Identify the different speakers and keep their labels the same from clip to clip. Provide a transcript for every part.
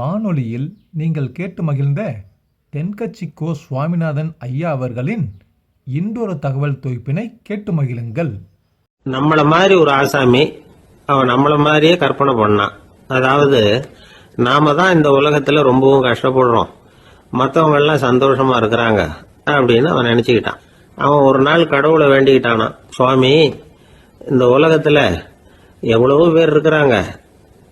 Speaker 1: வானொலியில் நீங்கள் கேட்டு மகிழ்ந்த தென்கட்சி கோ சுவாமிநாதன் ஐயா அவர்களின் இன்றொரு தகவல் தொகுப்பினை கேட்டு மகிழுங்கள்.
Speaker 2: நம்மள மாதிரி ஒரு ஆசாமி அவன் நம்மள மாதிரியே கற்பனை பண்ணான். அதாவது நாம தான் இந்த உலகத்துல ரொம்பவும் கஷ்டப்படுறோம், மற்றவங்க எல்லாம் சந்தோஷமா இருக்கிறாங்க அப்படின்னு அவன் நினைச்சுக்கிட்டான். அவன் ஒரு நாள் கடவுளை வேண்டிக்கிட்டானா, சுவாமி, இந்த உலகத்துல எவ்வளவோ பேர் இருக்கிறாங்க,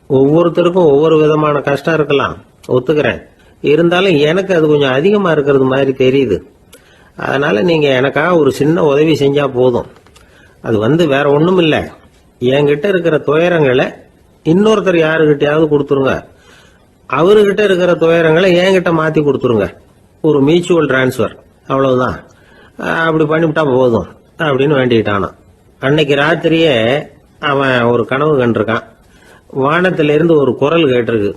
Speaker 2: ஒவ்வொருத்தருக்கும் ஒவ்வொரு விதமான கஷ்டம் இருக்கலாம், ஒத்துக்கிறேன். இருந்தாலும் எனக்கு அது கொஞ்சம் அதிகமா இருக்கிறது மாதிரி தெரியுது. அதனால நீங்க எனக்காக ஒரு சின்ன உதவி செஞ்சா போதும். அது வேற ஒண்ணும் இல்ல, என்கிட்ட இருக்கிற துயரங்களை இன்னொருத்தர் யாருகிட்டயாவது கொடுத்துருங்க, அவர்கிட்ட இருக்கிற துயரங்களை என்கிட்ட மாத்தி கொடுத்துருங்க. ஒரு மியூச்சுவல் டிரான்ஸ்பர், அவ்வளவுதான். அப்படி பண்ணிவிட்டா போதும் அப்படின்னு வேண்டிக்கிட்டானான். அன்னைக்கு ராத்திரியே அவன் ஒரு கனவு கண்டிருக்கான். வானத்திலிருந்து ஒரு குரல் கேட்டிருக்கு.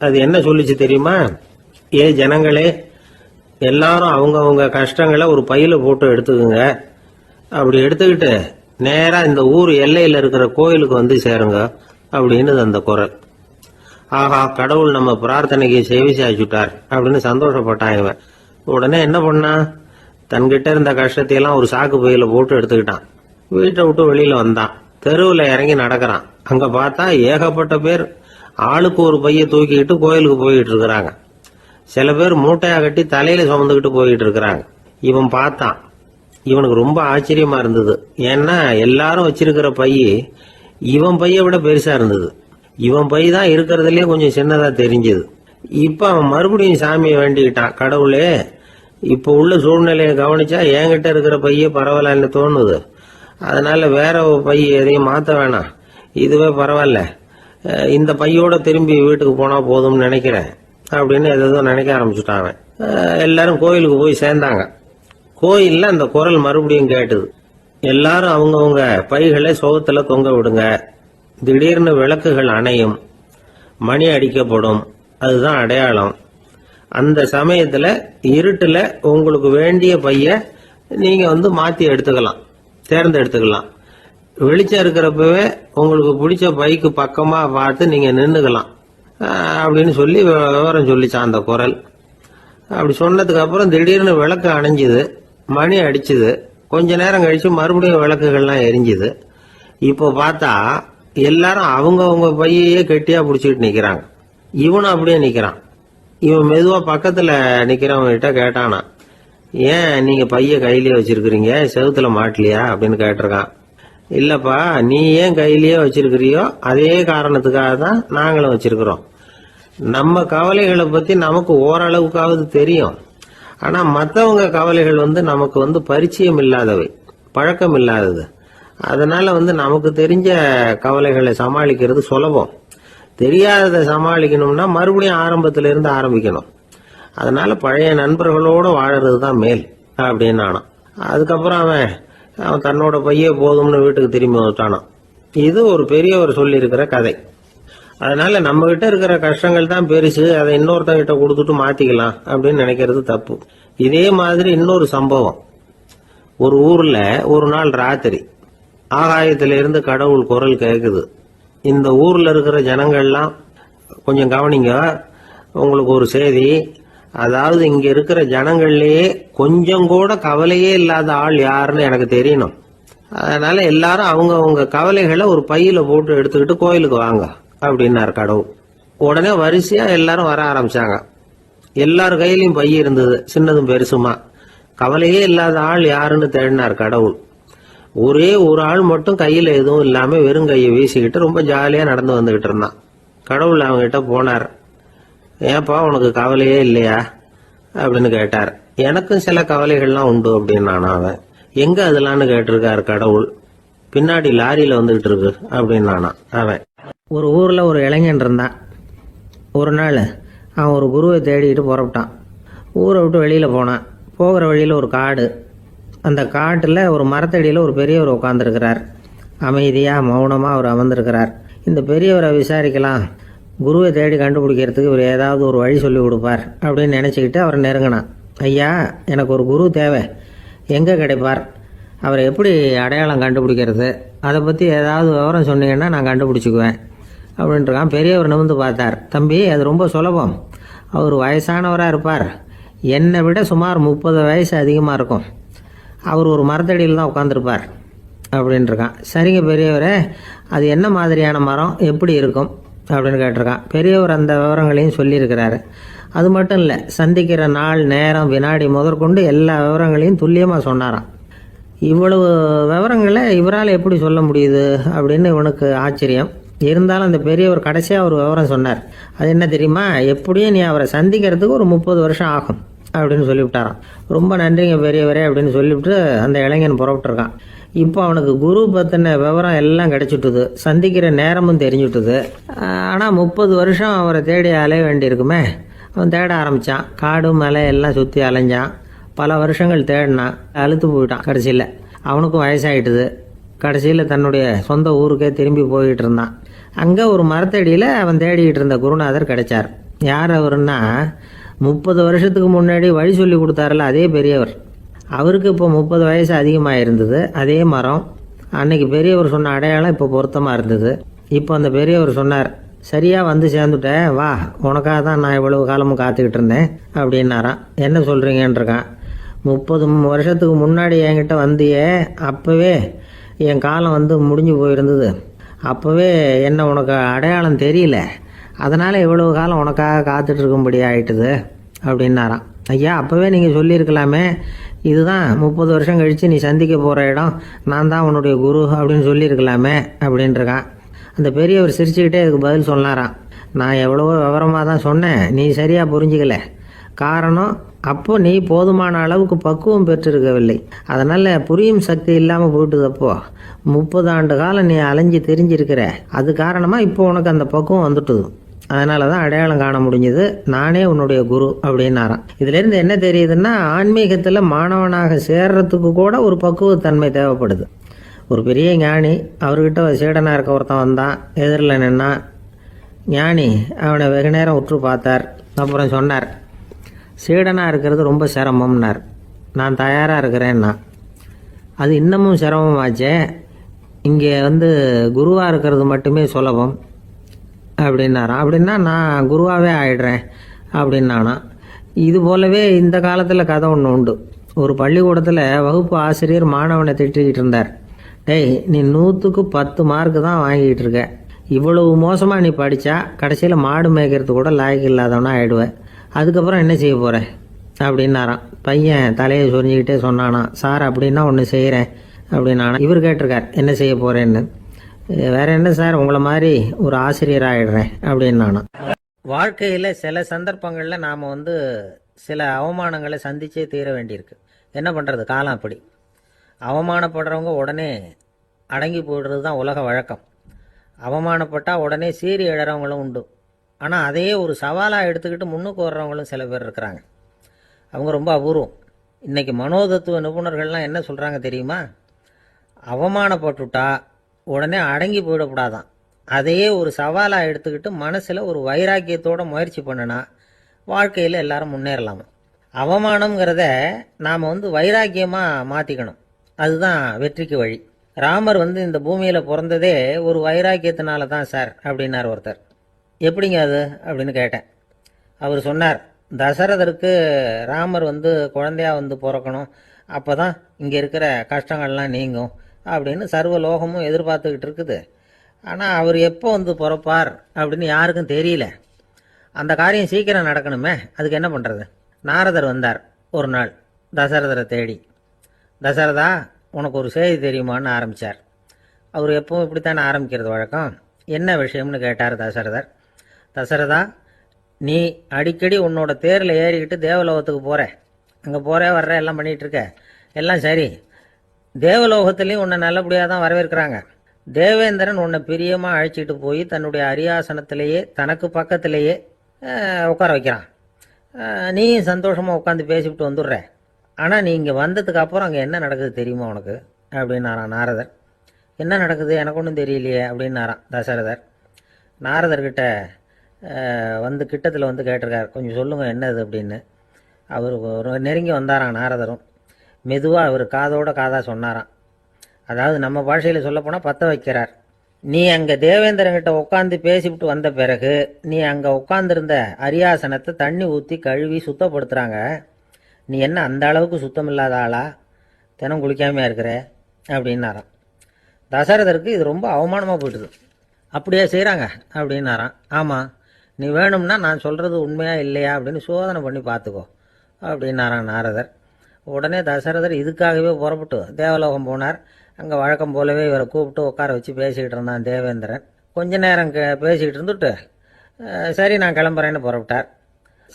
Speaker 2: அது என்ன சொல்லிச்சு தெரியுமா? ஏ ஜனங்களே, எல்லாரும் அவங்க கஷ்டங்களை ஒரு பையில போட்டு எடுத்துக்குங்க. அப்படி எடுத்துக்கிட்டு நேரா இந்த ஊர் எல்லையில இருக்கிற கோயிலுக்கு வந்து சேருங்க அப்படின்னு அந்த குரல். ஆஹா, கடவுள் நம்ம பிரார்த்தனைக்கு செவி சாய்ச்சுட்டார் அப்படின்னு சந்தோஷப்பட்டான் இவன். உடனே என்ன பண்ணான்? தன்கிட்ட இருந்த கஷ்டத்தையெல்லாம் ஒரு சாக்கு பையில போட்டு எடுத்துக்கிட்டான். வீட்டை விட்டு வெளியில வந்தான். தெருவில் இறங்கி நடக்கிறான். அங்க பார்த்தா ஏகப்பட்ட பேர் ஆளுக்கு ஒரு பைய தூக்கிக்கிட்டு கோயிலுக்கு போயிட்டு இருக்கிறாங்க. சில பேர் மூட்டையா கட்டி தலையில சுமந்துக்கிட்டு போயிட்டு இருக்கிறாங்க. இவன் பார்த்தான். இவனுக்கு ரொம்ப ஆச்சரியமா இருந்தது. ஏன்னா எல்லாரும் வச்சிருக்கிற பைய இவன் பைய விட பெருசா இருந்தது. இவன் பை தான் இருக்கிறதுலயே கொஞ்சம் சின்னதா தெரிஞ்சது. இப்ப அவன் மறுபடியும் சாமியை வேண்டிக்கிட்டான். கடவுளே, இப்ப உள்ள சூழ்நிலையை கவனிச்சா என்கிட்ட இருக்கிற பைய பரவாயில்லன்னு தோணுது. அதனால வேற பை எதையும் மாத்த வேணாம், இதுவே பரவாயில்ல, இந்த பையோட திரும்பி வீட்டுக்கு போனா போதும்னு நினைக்கிறேன் அப்படின்னு ஏதோ நினைக்க ஆரம்பிச்சுட்டாங்க. எல்லாரும் கோயிலுக்கு போய் சேர்ந்தாங்க. கோயில்ல அந்த குரல் மறுபடியும் கேட்டுது. எல்லாரும் அவங்கவுங்க பைகளை சோகத்துல தொங்க விடுங்க, திடீர்னு விளக்குகள் அணையும், மணி அடிக்கப்படும், அதுதான் அடையாளம். அந்த சமயத்துல இருட்டுல உங்களுக்கு வேண்டிய பைய நீங்க மாத்தி எடுத்துக்கலாம், தேர்ந்தெடுத்துக்கலாம். வெளிச்சம் இருக்கிறப்பவே உங்களுக்கு பிடிச்ச பைக்கு பக்கமா பார்த்து நீங்க நின்னுக்கலாம் அப்படின்னு சொல்லி விவரம் சொல்லிச்சான் அந்த குரல். அப்படி சொன்னதுக்கு அப்புறம் திடீர்னு விளக்கு அணைஞ்சுது, மணி அடிச்சுது. கொஞ்ச நேரம் கழிச்சு மறுபடியும் விளக்குகள்லாம் எரிஞ்சுது. இப்போ பார்த்தா எல்லாரும் அவங்க பையையே கெட்டியா பிடிச்சிட்டு நிக்கிறாங்க. இவனும் அப்படியே நிக்கிறான். இவன் மெதுவா பக்கத்துல நிக்கிறவங்க கிட்ட கேட்டானா, ஏன் நீங்க பைய கையிலேயே வச்சிருக்கிறீங்க, செவுத்துல மாட்டலையா அப்படின்னு கேட்டிருக்கான். இல்லப்பா, நீ ஏன் கையிலேயே வச்சிருக்கிறியோ அதே காரணத்துக்காக தான் நாங்களும் வச்சிருக்கிறோம். நம்ம கவலைகளை பத்தி நமக்கு ஓரளவுக்காவது தெரியும். ஆனா மற்றவங்க கவலைகள் நமக்கு பரிச்சயம் இல்லாதவை, பழக்கம் இல்லாதது. அதனால நமக்கு தெரிஞ்ச கவலைகளை சமாளிக்கிறது சுலபம். தெரியாததை சமாளிக்கணும்னா மறுபடியும் ஆரம்பத்தில இருந்து ஆரம்பிக்கணும். அதனால பழைய நண்பர்களோட வாழறது தான் மேல் அப்படின்னு ஆனான். அதுக்கப்புறம் அவன் தன்னோட பைய போதும்னு வீட்டுக்கு திரும்பி வந்துட்டானான். இது ஒரு பெரியவர் சொல்லி இருக்கிற கதை. அதனால நம்ம கிட்ட இருக்கிற கஷ்டங்கள் தான் பெருசு, அதை இன்னொருத்தங்கிட்ட கொடுத்துட்டு மாத்திக்கலாம் அப்படின்னு நினைக்கிறது தப்பு. இதே மாதிரி இன்னொரு சம்பவம். ஒரு ஊர்ல ஒரு நாள் ராத்திரி ஆகாயத்தில இருந்து கடவுள் குரல் கேக்குது. இந்த ஊர்ல இருக்கிற ஜனங்கள்லாம் கொஞ்சம் கவனிங்க, உங்களுக்கு ஒரு செய்தி. அதாவது இங்க இருக்கிற ஜனங்கள்லயே கொஞ்சம் கூட கவலையே இல்லாத ஆள் யாருன்னு எனக்கு தெரியணும். அதனால எல்லாரும் அவங்க கவலைகளை ஒரு பையில போட்டு எடுத்துக்கிட்டு கோயிலுக்கு வாங்க அப்படின்னாரு கடவுள். உடனே வரிசையா எல்லாரும் வர ஆரம்பிச்சாங்க. எல்லார் கையிலயும் பை இருந்தது, சின்னதும் பெருசுமா. கவலையே இல்லாத ஆள் யாருன்னு தேடினார் கடவுள். ஒரே ஒரு ஆள் மட்டும் கையில எதுவும் இல்லாம வெறும் கையை வீசிக்கிட்டு ரொம்ப ஜாலியா நடந்து வந்துகிட்டு இருந்தான். கடவுள் அவங்க கிட்ட போனார். ஏன்பா, உனக்கு கவலையே இல்லையா அப்படின்னு கேட்டார். எனக்கும் சில கவலைகள்லாம் உண்டு அப்படின்னு அவன். எங்க அதெல்லாம்னு கேட்டிருக்காரு கடவுள். பின்னாடி லாரியில வந்துகிட்டு இருக்கு அப்படின்னு அவன். ஒரு ஊர்ல ஒரு இளைஞன் இருந்தான். ஒரு நாள் அவன் ஒரு குருவை தேடிட்டு புறப்பட்டான். ஊரை விட்டு வெளியில போனான். போகிற வழியில ஒரு காடு. அந்த காட்டுல ஒரு மரத்தடியில ஒரு பெரியவர் உட்கார்ந்துருக்கிறார். அமைதியா மௌனமா அவர் அமர்ந்திருக்கிறார். இந்த பெரியவரை விசாரிக்கலாம், குருவை தேடி கண்டுபிடிக்கிறதுக்கு இவர் ஏதாவது ஒரு வழி சொல்லி கொடுப்பார் அப்படின்னு நினைச்சுக்கிட்டு அவரை நெருங்கினான். ஐயா, எனக்கு ஒரு குரு தேவை, எங்கே கிடைப்பார், அவரை எப்படி அடையாளம் கண்டுபிடிக்கிறது, அதை பற்றி ஏதாவது விவரம் சொன்னீங்கன்னா நான் கண்டுபிடிச்சிக்குவேன் அப்படின்ட்டுருக்கான். பெரியவர் நிமிர்ந்து பார்த்தார். தம்பி, அது ரொம்ப சுலபம். அவர் வயசானவராக இருப்பார், என்னை விட சுமார் 30 வயசு அதிகமாக இருக்கும். அவர் ஒரு மரத்தடியில் தான் உட்காந்துருப்பார் அப்படின்ட்டுருக்கான். சரிங்க பெரியவரே, அது என்ன மாதிரியான மரம், எப்படி இருக்கும் அப்படின்னு கேட்டிருக்கான். பெரியவர் அந்த விவரங்களையும் சொல்லியிருக்கிறாரு. அது மட்டும் இல்லை, சந்திக்கிற நாள், நேரம், வினாடி முதற்கொண்டு எல்லா விவரங்களையும் துல்லியமாக சொன்னாராம். இவ்வளவு விவரங்களை இவரால் எப்படி சொல்ல முடியுது அப்படின்னு இவனுக்கு ஆச்சரியம். இருந்தாலும் அந்த பெரியவர் கடைசியாக ஒரு விவரம் சொன்னார். அது என்ன தெரியுமா? எப்படியும் நீ அவரை சந்திக்கிறதுக்கு ஒரு 30 வருஷம் ஆகும் அப்படின்னு சொல்லிவிட்டாராம். ரொம்ப நன்றிங்க பெரியவரே அப்படின்னு சொல்லிவிட்டு அந்த இளைஞன் புறப்பட்டுருக்கான். இப்போ அவனுக்கு குரு பற்றின விவரம் எல்லாம் கிடைச்சிட்டுது, சந்திக்கிற நேரமும் தெரிஞ்சுட்டுது. ஆனால் 30 வருஷம் அவரை தேடி அலைய வேண்டியிருக்குமே. அவன் தேட ஆரம்பித்தான். காடு மலை எல்லாம் சுற்றி அலைஞ்சான். பல வருஷங்கள் தேடினான். அழுத்து போயிட்டான். கடைசியில் அவனுக்கும் வயசாகிட்டுது. கடைசியில் தன்னுடைய சொந்த ஊருக்கே திரும்பி போய்கிட்டு இருந்தான். அங்கே ஒரு மரத்தடியில் அவன் தேடிக்கிட்டு இருந்த குருநாதர் கிடைச்சார். யார் அவருன்னா, 30 வருஷத்துக்கு முன்னாடி வழி சொல்லி கொடுத்தாருல அதே பெரியவர். அவருக்கு இப்போ 30 வயசு அதிகமாக இருந்தது. அதே மரம். அன்னைக்கு பெரியவர் சொன்ன அடையாளம் இப்போ பொருத்தமாக இருந்தது. இப்போ அந்த பெரியவர் சொன்னார், சரியாக வந்து சேர்ந்துட்டேன், வா, உனக்காக தான் நான் இவ்வளவு காலமும் காத்துக்கிட்டு இருந்தேன் அப்படின்னாராம். என்ன சொல்கிறீங்கன்றிருக்கான். 30 வருஷத்துக்கு முன்னாடி என்கிட்ட வந்தியே, அப்போவே என் காலம் வந்து முடிஞ்சு போயிருந்தது. அப்போவே என்ன உனக்கு அடையாளம் தெரியல, அதனால் இவ்வளவு காலம் உனக்காக காத்துட்ருக்கும்படி ஆயிட்டுது அப்படின்னாராம். ஐயா, அப்போவே நீங்கள் சொல்லியிருக்கலாமே, இதுதான் 30 வருஷம் கழித்து நீ சந்திக்க போகிற இடம், நான் தான் உன்னுடைய குரு அப்படின்னு சொல்லியிருக்கலாமே அப்படின்ட்டுருக்கான். அந்த பெரியவர் சிரிச்சுக்கிட்டே அதுக்கு பதில் சொன்னாராம். நான் எவ்வளவோ விவரமாக தான் சொன்னேன், நீ சரியாக புரிஞ்சிக்கல. காரணம், அப்போ நீ போதுமான அளவுக்கு பக்குவம் பெற்றிருக்கவில்லை. அதனால் புரியும் சக்தி இல்லாமல் போயிட்டுதப்போ 30 ஆண்டு காலம் நீ அலைஞ்சி தெரிஞ்சிருக்கிற. அது காரணமாக இப்போ உனக்கு அந்த பக்குவம் வந்துட்டுது. அதனால தான் அடையாளம் காண முடிஞ்சது, நானே உன்னுடைய குரு அப்படின்னாராம். இதுலேருந்து என்ன தெரியுதுன்னா, ஆன்மீகத்தில் மாணவனாக சேர்றதுக்கு கூட ஒரு பக்குவத்தன்மை தேவைப்படுது. ஒரு பெரிய ஞானி, அவர்கிட்ட சீடனாக இருக்க ஒருத்தன் வந்தான், எதிரில் நின்னான். ஞானி அவனை வெகு நேரம் உற்று பார்த்தார். அப்புறம் சொன்னார், சீடனாக இருக்கிறது ரொம்ப சிரமம்னார். நான் தயாராக இருக்கிறேன்னா. அது இன்னமும் சிரமமாச்சே, இங்கே வந்து குருவாக இருக்கிறது மட்டுமே சுலபம் அப்படின்னாராம். அப்படின்னா நான் குருவாகவே ஆயிடுறேன் அப்படின்னானா. இது போலவே இந்த காலத்தில் கதை ஒன்று உண்டு. ஒரு பள்ளிக்கூடத்தில் வகுப்பு ஆசிரியர் மாணவனை திட்டிக்கிட்டு இருந்தார். டேய், நீ 100க்கு 10 மார்க்கு தான் வாங்கிக்கிட்டு இருக்க. இவ்வளவு மோசமாக நீ படித்தா கடைசியில் மாடு மேய்க்கிறது கூட லாய்க்கு இல்லாதவனா ஆயிடுவேன். அதுக்கப்புறம் என்ன செய்ய போகிறேன் அப்படின்னாராம். பையன் தலையை சொரிஞ்சிக்கிட்டே சொன்னானா, சார் அப்படின்னா ஒன்று செய்கிறேன் அப்படின்னானா. இவர் கேட்டிருக்கார், என்ன செய்ய போகிறேன்னு. வேற என்ன சார், உங்களை மாதிரி ஒரு ஆசிரியர் ஆகிடுறேன் அப்படின்னானா. வாழ்க்கையில் சில சந்தர்ப்பங்களில் நாம் வந்து சில அவமானங்களை சந்திச்சே தீர வேண்டியிருக்கு. என்ன பண்ணுறது, காலம் அப்படி. அவமானப்படுறவங்க உடனே அடங்கி போய்டுறது தான் உலக வழக்கம். அவமானப்பட்டால் உடனே சீறி எழறவங்களும் உண்டு. ஆனால் அதையே ஒரு சவாலாக எடுத்துக்கிட்டு முன்னுக்கு வர்றவங்களும் சில பேர் இருக்கிறாங்க. அவங்க ரொம்ப அபூர்வம். இன்றைக்கி மனோதத்துவ நிபுணர்கள்லாம் என்ன சொல்கிறாங்க தெரியுமா? அவமானப்பட்டுட்டா உடனே அடங்கி போயிடக்கூடாதான். அதையே ஒரு சவாலாக எடுத்துக்கிட்டு மனசில் ஒரு வைராக்கியத்தோடு முயற்சி பண்ணினா வாழ்க்கையில் எல்லாரும் முன்னேறலாமா. அவமானங்கிறத நாம் வந்து வைராக்கியமாக மாற்றிக்கணும். அதுதான் வெற்றிக்கு வழி. ராமர் வந்து இந்த பூமியில் பிறந்ததே ஒரு வைராக்கியத்தினால தான் சார் அப்படின்னார் ஒருத்தர். எப்படிங்க அது அப்படின்னு கேட்டேன். அவர் சொன்னார், தசரதருக்கு ராமர் வந்து குழந்தையா வந்து பிறக்கணும், அப்போ தான் இங்கே இருக்கிற கஷ்டங்கள்லாம் நீங்கும் அப்படின்னு சர்வ லோகமும் எதிர்பார்த்துக்கிட்டு இருக்குது. ஆனால் அவர் எப்போ வந்து பிறப்பார் அப்படின்னு யாருக்கும் தெரியல. அந்த காரியம் சீக்கிரம் நடக்கணுமே, அதுக்கு என்ன பண்ணுறது? நாரதர் வந்தார் ஒரு நாள் தசரதரை தேடி. தசரதா, உனக்கு ஒரு செய்தி தெரியுமான்னு ஆரம்பித்தார். அவர் எப்பவும் இப்படித்தானே ஆரம்பிக்கிறது வழக்கம். என்ன விஷயம்னு கேட்டார் தசரதர். தசரதா, நீ அடிக்கடி உன்னோட தேரில் ஏறிக்கிட்டு தேவலோகத்துக்கு போகிற, அங்கே போகிற வர்ற எல்லாம் பண்ணிகிட்ருக்க, எல்லாம் சரி. தேவலோகத்துலேயும் உன்னை நல்லபடியாக தான் வரவேற்கிறாங்க. தேவேந்திரன் உன்னை பிரியமாக அழைச்சிட்டு போய் தன்னுடைய அரியாசனத்திலேயே தனக்கு பக்கத்திலேயே உட்கார வைக்கிறான். நீயும் சந்தோஷமாக உட்காந்து பேசிவிட்டு வந்துடுற. ஆனால் நீ இங்கே வந்ததுக்கு அப்புறம் அங்கே என்ன நடக்குது தெரியுமா உனக்கு அப்படின்னாரான் நாரதர். என்ன நடக்குது எனக்கு ஒன்றும் தெரியலையே அப்படின்னாரான் தசரதர். நாரதர்கிட்ட வந்து கிட்டத்தில் வந்து கேட்டிருக்கார், கொஞ்சம் சொல்லுங்கள் என்னது அப்படின்னு. அவர் ஒரு நெருங்கி வந்தாராம் நாரதரும். மெதுவாக அவர் காதோட காதாக சொன்னாராம். அதாவது நம்ம பாஷையில் சொல்லப்போனால் பற்ற வைக்கிறார்.
Speaker 3: நீ அங்கே தேவேந்திரங்கிட்ட உட்காந்து பேசிவிட்டு வந்த பிறகு நீ அங்கே உட்காந்துருந்த அரியாசனத்தை தண்ணி ஊற்றி கழுவி சுத்தப்படுத்துகிறாங்க. நீ என்ன அந்த அளவுக்கு சுத்தம் இல்லாத ஆளா? தினம் குளிக்காமையா இருக்கிற அப்படின்னாராம். தசரதருக்கு இது ரொம்ப அவமானமாக போயிட்டுது. அப்படியே செய்கிறாங்க அப்படின்னாராம். ஆமாம், நீ வேணும்னா நான் சொல்கிறது உண்மையா இல்லையா அப்படின்னு சோதனை பண்ணி பார்த்துக்கோ அப்படின்னாராம் நாரதர். உடனே தசரதர் இதுக்காகவே புறப்பட்டு தேவலோகம் போனார். அங்கே வழக்கம் போலவே இவரை கூப்பிட்டு உட்கார வச்சு பேசிக்கிட்டு இருந்தான் தேவேந்திரன். கொஞ்ச நேரம் பேசிக்கிட்டு இருந்துட்டு சரி நான் கிளம்புறேன்னு புறப்பட்டார்.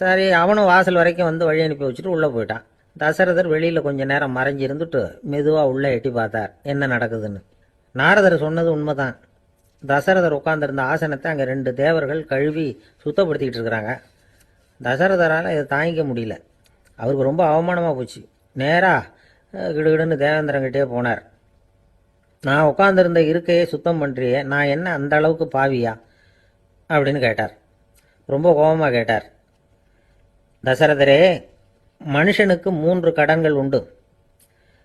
Speaker 3: சரி, அவனும் வாசல் வரைக்கும் வந்து வழி அனுப்பி வச்சுட்டு உள்ளே போயிட்டான். தசரதர் வெளியில் கொஞ்ச நேரம் மறைஞ்சி இருந்துட்டு மெதுவாக உள்ளே எட்டி பார்த்தார் என்ன நடக்குதுன்னு. நாரதர் சொன்னது உண்மைதான். தசரதர் உட்காந்துருந்த ஆசனத்தை அங்கே 2 தேவர்கள் கழுவி சுத்தப்படுத்திக்கிட்டு இருக்கிறாங்க. தசரதரால் இதை தாங்கிக்க முடியல. அவருக்கு ரொம்ப அவமானமாக போச்சு. நேராக கிடுகிடுன்னு தேவேந்திரங்கிட்டே போனார். நான் உட்காந்துருந்த இருக்கையை சுத்தம் பண்ணுறியே, நான் என்ன அந்த அளவுக்கு பாவியா அப்படின்னு கேட்டார். ரொம்ப கோபமாக கேட்டார். தசரதரே, மனுஷனுக்கு 3 கடன்கள் உண்டு.